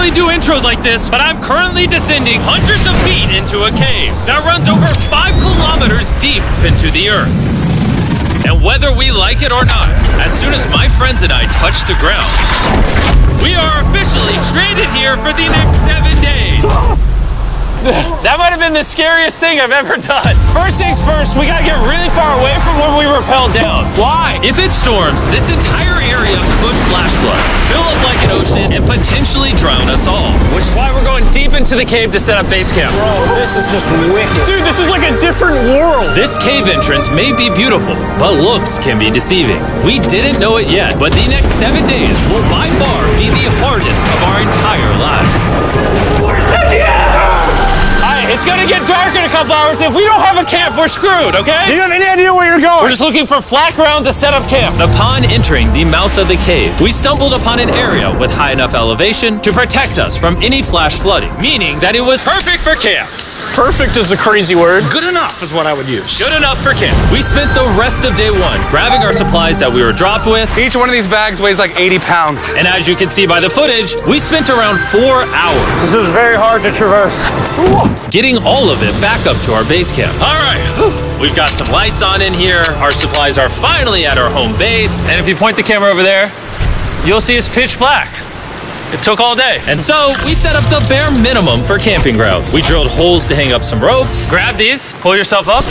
normally do intros like this, but I'm currently descending hundreds of feet into a cave that runs over 5 kilometers deep into the earth. And whether we like it or not, as soon as my friends and I touch the ground, we are officially stranded here for the next 7 days. That might have been the scariest thing I've ever done. First things first, we gotta get really far away from where we rappelled down. Why? If it storms, this entire area could flash flood, fill up like an ocean, and potentially drown us all. Which is why we're going deep into the cave to set up base camp. Bro, this is just wicked. Dude, this is like a different world. This cave entrance may be beautiful, but looks can be deceiving. We didn't know it yet, but the next 7 days will by far be the hardest of our entire lives. Where's the It's gonna get dark in a couple hours. If we don't have a camp, we're screwed, okay? Do you have any idea where you're going? We're just looking for flat ground to set up camp. Upon entering the mouth of the cave, we stumbled upon an area with high enough elevation to protect us from any flash flooding, meaning that it was perfect for camp. Perfect is a crazy word. Good enough is what I would use. Good enough for camp. We spent the rest of day one grabbing our supplies that we were dropped with. Each one of these bags weighs like 80 pounds. And as you can see by the footage, we spent around 4 hours. This is very hard to traverse. Getting all of it back up to our base camp. All right, we've got some lights on in here. Our supplies are finally at our home base. And if you point the camera over there, you'll see it's pitch black. It took all day. And so we set up the bare minimum for camping grounds. We drilled holes to hang up some ropes. Grab these, pull yourself up.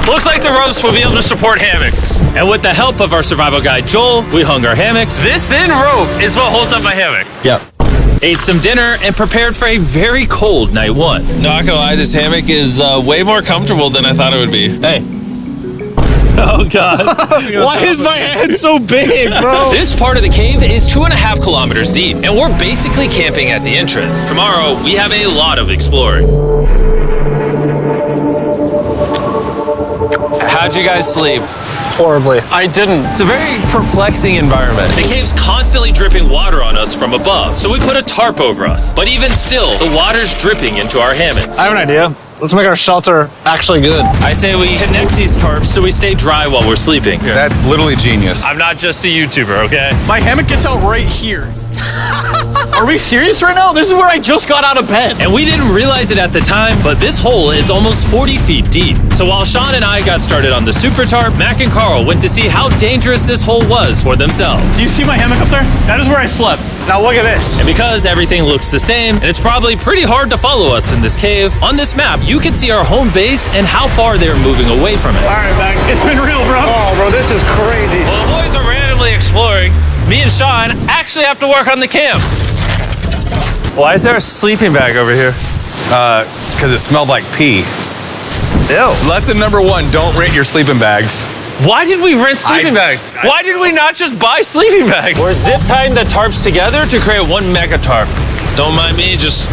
Looks like the ropes will be able to support hammocks. And with the help of our survival guide, Joel, we hung our hammocks. This thin rope is what holds up my hammock. Yep. Ate some dinner and prepared for a very cold night one. Not gonna lie, this hammock is way more comfortable than I thought it would be. Hey. Oh, God. Why is my head so big, bro? This part of the cave is 2.5 kilometers deep, and we're basically camping at the entrance. Tomorrow, we have a lot of exploring. How'd you guys sleep? Horribly. I didn't. It's a very perplexing environment. The cave's constantly dripping water on us from above, so we put a tarp over us. But even still, the water's dripping into our hammocks. I have an idea. Let's make our shelter actually good. I say we connect these tarps so we stay dry while we're sleeping. That's literally genius. I'm not just a YouTuber, okay? My hammock gets out right here. Are we serious right now? This is where I just got out of bed. And we didn't realize it at the time, but this hole is almost 40 feet deep. So while Sean and I got started on the super tarp, Mac and Carl went to see how dangerous this hole was for themselves. Do you see my hammock up there? That is where I slept. Now look at this. And because everything looks the same, and it's probably pretty hard to follow us in this cave, on this map, you can see our home base and how far they're moving away from it. All right, Mac. It's been real, bro. Oh, bro, this is crazy. While the boys are randomly exploring, me and Sean actually have to work on the camp. Why is there a sleeping bag over here? Because it smelled like pee. Ew. Lesson number 1, don't rent your sleeping bags. Why did we rent sleeping bags? Why did we not just buy sleeping bags? We're zip tying the tarps together to create one mega tarp. Don't mind me just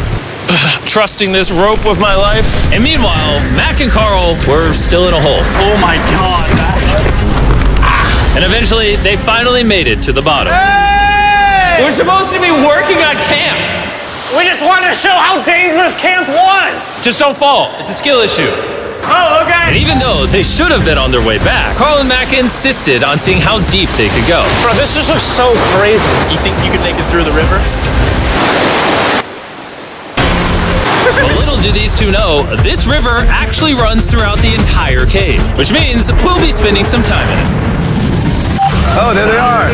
trusting this rope with my life. And meanwhile, Mac and Carl were still in a hole. Oh my God, Mac. And eventually, they finally made it to the bottom. Hey! We're supposed to be working on camp. We just wanted to show how dangerous camp was. Just don't fall. It's a skill issue. Oh, okay. And even though they should have been on their way back, Carl and Mac insisted on seeing how deep they could go. Bro, this just looks so crazy. You think you could make it through the river? But little do these two know, this river actually runs throughout the entire cave, which means we'll be spending some time in it. Oh, there they are.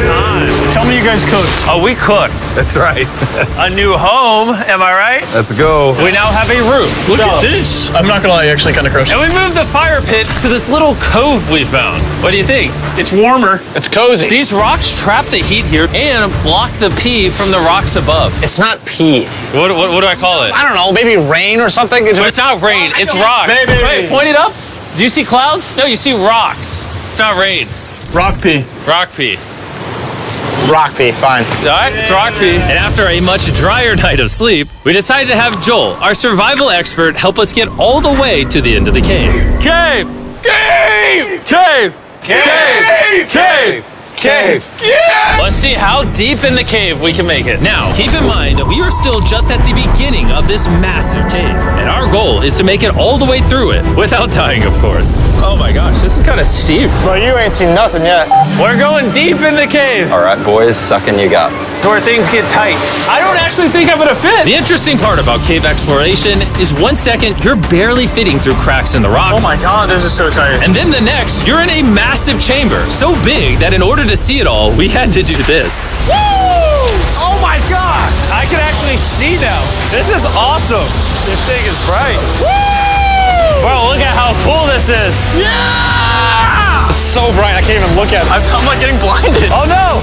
Tell me you guys cooked. Oh, we cooked. That's right. A new home, am I right? Let's go. We now have a roof. Look at this. I'm not gonna lie, you're actually kind of gross. And we moved the fire pit to this little cove we found. What do you think? It's warmer. It's cozy. These rocks trap the heat here and block the pee from the rocks above. It's not pee. What do I call it? I don't know, maybe rain or something. But it's not rain, it's rock. Baby. Wait, point it up. Do you see clouds? No, you see rocks. It's not rain. Rock pee. Rock pee. Rock pee, fine. All right, it's rock pee. And after a much drier night of sleep, we decided to have Joel, our survival expert, help us get all the way to the end of the cave. Cave! Cave! Cave! Cave! Cave! Cave! Yeah! Let's see how deep in the cave we can make it. Now, keep in mind, we are still just at the beginning of this massive cave, and our goal is to make it all the way through it, without dying, of course. Oh my gosh, this is kind of steep. Well, you ain't seen nothing yet. We're going deep in the cave. All right, boys, suck in your guts. To where things get tight. I don't actually think I'm gonna fit. The interesting part about cave exploration is 1 second you're barely fitting through cracks in the rocks. Oh my God, this is so tight. And then the next, you're in a massive chamber, so big that in order to see it all, we had to do this. Woo! Oh my God! I can actually see now. This is awesome. This thing is bright. Woo! Bro, look at how cool this is. Yeah! It's so bright, I can't even look at it. I'm like getting blinded. Oh no!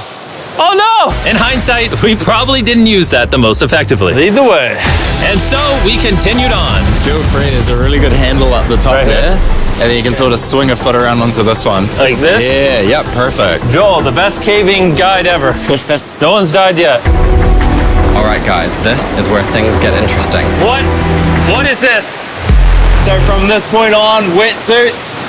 Oh no! In hindsight, we probably didn't use that the most effectively. Lead the way. And so we continued on. Feel free, there's a really good handle up the top Right there. And then you can sort of swing a foot around onto this one. Like this? Yeah, yep, perfect. Joel, the best caving guide ever. No one's died yet. All right, guys, this is where things get interesting. What? What is this? So from this point on, wetsuits,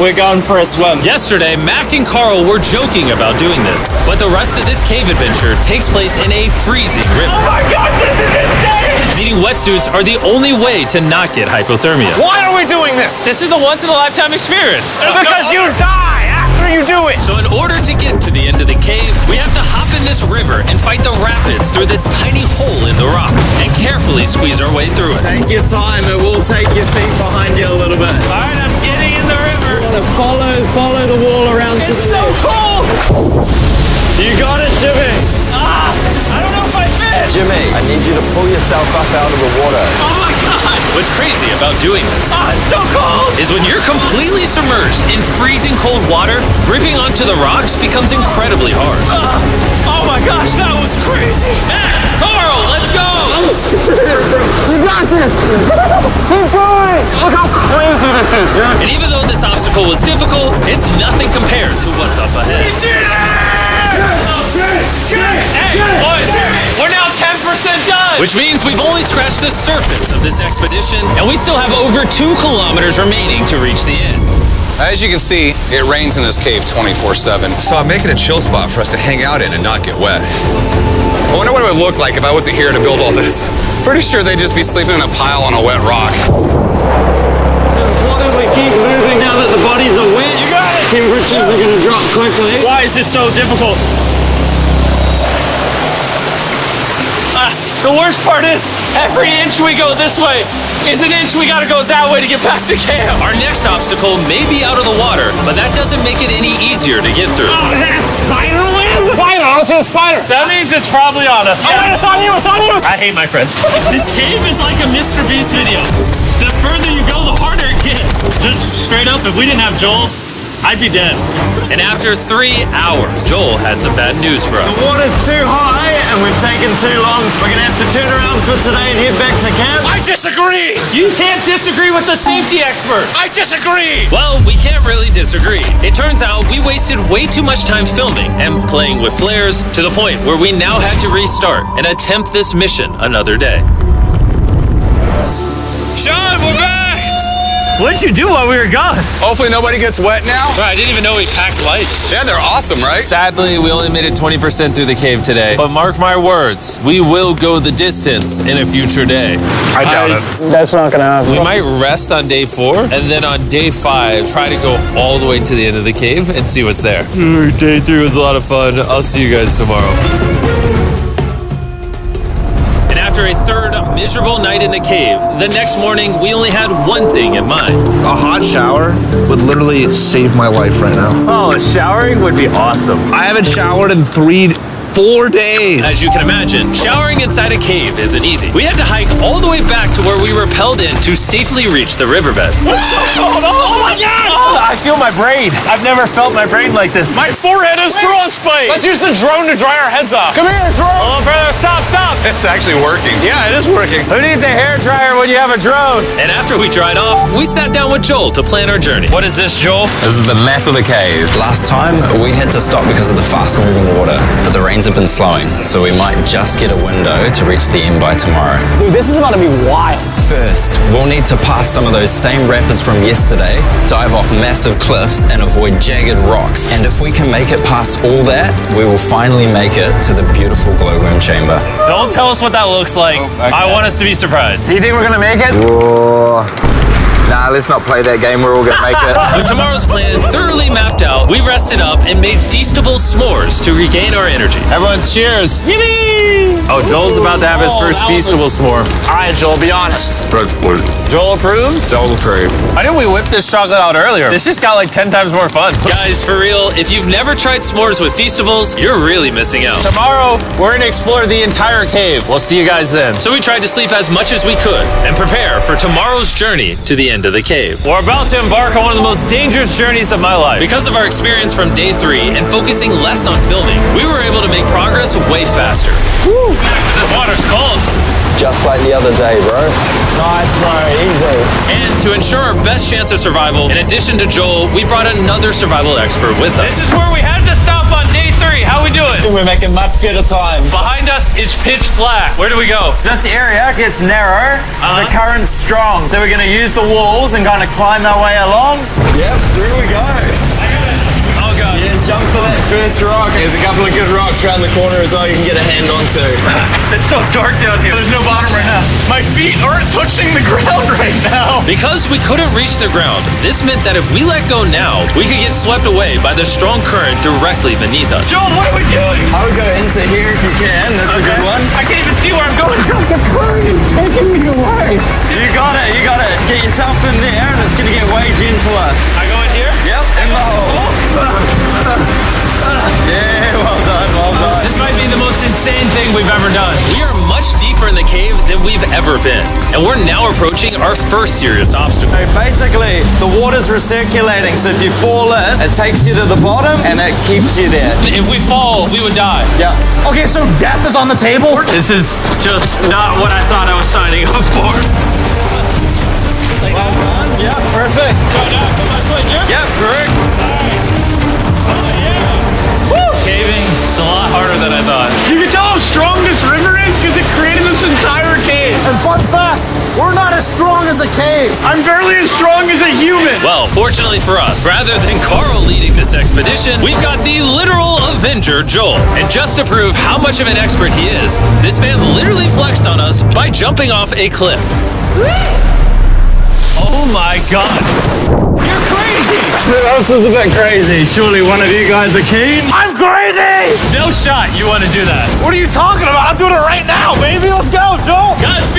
we're going for a swim. Yesterday, Mac and Carl were joking about doing this, but the rest of this cave adventure takes place in a freezing river. Oh my God, this is insane! Needing wetsuits are the only way to not get hypothermia. Why are we doing this? This is a once-in-a-lifetime experience. Because you die after you do it. So in order to get to the end of the cave, we have to hop in this river and fight the rapids through this tiny hole in the rock and carefully squeeze our way through it. Take your time, it will take your feet behind you a little bit. All right, I'm getting in the river. Follow the wall around to It's the so left. cool. You got it, Jimmy. Ah, I don't know if I fit. Jimmy, I need you to pull yourself up out of the water. Oh my God. What's crazy about doing this Ah, it's so cold. is when you're completely submerged in freezing cold water, gripping onto the rocks becomes incredibly hard. Oh my gosh, that was crazy. Carl, let's go. You got this. Keep going. Look how crazy this is, dude. And even though this obstacle was difficult, it's nothing compared to what's up ahead. Hey, boys, we're now 10% done. Which means we've only scratched the surface of this expedition, and we still have over 2 kilometers remaining to reach the end. As you can see, it rains in this cave 24/7. So I'm making a chill spot for us to hang out in and not get wet. I wonder what it would look like if I wasn't here to build all this. Pretty sure they'd just be sleeping in a pile on a wet rock. Why don't we keep moving now that the bodies are wet? You got it. Temperatures are going to drop quickly. Why is this so difficult? The worst part is, every inch we go this way is an inch we gotta go that way to get back to camp. Our next obstacle may be out of the water, but that doesn't make it any easier to get through. Oh, is that a spider web? Spider, I don't see a spider. That means it's probably on us. Oh, it's on you, it's on you. I hate my friends. This cave is like a MrBeast video. The further you go, the harder it gets. Just straight up, if we didn't have Joel, I'd be dead. And after 3 hours, Joel had some bad news for us. The water's too high and we've taken too long. We're going to have to turn around for today and head back to camp. I disagree. You can't disagree with the safety expert. I disagree. Well, we can't really disagree. It turns out we wasted way too much time filming and playing with flares to the point where we now had to restart and attempt this mission another day. Sean, we're back. What'd you do while we were gone? Hopefully nobody gets wet now. I didn't even know we packed lights. Yeah, they're awesome, right? Sadly, we only made it 20% through the cave today. But mark my words, we will go the distance in a future day. I doubt it. That's not gonna happen. We might rest on day 4, and then on day 5, try to go all the way to the end of the cave and see what's there. Day 3 was a lot of fun. I'll see you guys tomorrow. And after a third miserable night in the cave, the next morning we only had one thing in mind. A hot shower would literally save my life right now. Oh, showering would be awesome. I haven't showered in 4 days. As you can imagine, showering inside a cave isn't easy. We had to hike all the way back to where we rappelled in to safely reach the riverbed. It's so cold. Oh my God. I feel my brain. I've never felt my brain like this. My forehead is frostbite. Let's use the drone to dry our heads off. Come here, drone. A little further, stop. It's actually working. Yeah, it is working. Who needs a hair dryer when you have a drone? And after we dried off, we sat down with Joel to plan our journey. What is this, Joel? This is the map of the cave. Last time, we had to stop because of the fast-moving water, but the rains have been slowing, so we might just get a window to reach the end by tomorrow. Dude, this is about to be wild. First, we'll need to pass some of those same rapids from yesterday, dive off massive cliffs, and avoid jagged rocks. And if we can make it past all that, we will finally make it to the beautiful glowworm chamber. Don't tell us what that looks like. I want us to be surprised. Do you think we're gonna make it? Nah, let's not play that game. We're all gonna make it. With tomorrow's plan thoroughly mapped out, we rested up and made feastable s'mores to regain our energy. Everyone, cheers. Oh, Joel's about to have his first feastable s'more. All right, Joel, be honest. Joel approves? Joel approved. Why didn't we whip this chocolate out earlier? This just got like 10 times more fun. Guys, for real, if you've never tried s'mores with feastables, you're really missing out. Tomorrow, we're gonna explore the entire cave. We'll see you guys then. So we tried to sleep as much as we could and prepare for tomorrow's journey to the end of the cave. We're about to embark on one of the most dangerous journeys of my life. Because of our experience from day 3 and focusing less on filming, we were able to make progress way faster. Woo! This water's cold. Just like the other day, bro. Nice, bro. Easy. And to ensure our best chance of survival, in addition to Joel, we brought another survival expert with us. This is where we had to stop on day 3. How we doing? We're making much better time. Behind us, it's pitch black. Where do we go? This area gets narrow, the current's strong, so we're going to use the walls and kind of climb our way along. Yep, through we go. Oh, God. Yeah, jump for that first rock. There's a couple of good rocks around the corner as well you can get a hand onto. It's so dark down here. There's no bottom right now. My feet aren't touching the ground right now. Because we couldn't reach the ground, this meant that if we let go now, we could get swept away by the strong current directly beneath us. Joel, what are we doing? I would go into here if you can. That's a good one. I can't even see where I'm going. The current is taking me away. You got it. You got it. Get yourself in there and it's going to get way gentler. I go in here? Yep, in the hole. Yeah, well done, well done. This might be the most insane thing we've ever done. We are much deeper in the cave than we've ever been, and we're now approaching our first serious obstacle. So basically, the water's recirculating, so if you fall in, it takes you to the bottom and it keeps you there. If we fall, we would die. Yeah. Okay, so death is on the table? This is just not what I thought I was signing up for. Well done. Yeah, perfect. So now I put my foot here? Yep, correct. Caving is a lot harder than I thought. You can tell how strong this river is because it created this entire cave. And fun fact, we're not as strong as a cave. I'm barely as strong as a human. Well, fortunately for us, rather than Carl leading this expedition, we've got the literal Avenger, Joel. And just to prove how much of an expert he is, this man literally flexed on us by jumping off a cliff. Oh my God. You're crazy. This is a bit crazy. Surely one of you guys are keen? I'm crazy. No shot you want to do that. What are you talking about? I'm doing it right now, baby. Let's go, Joel. Godspeed.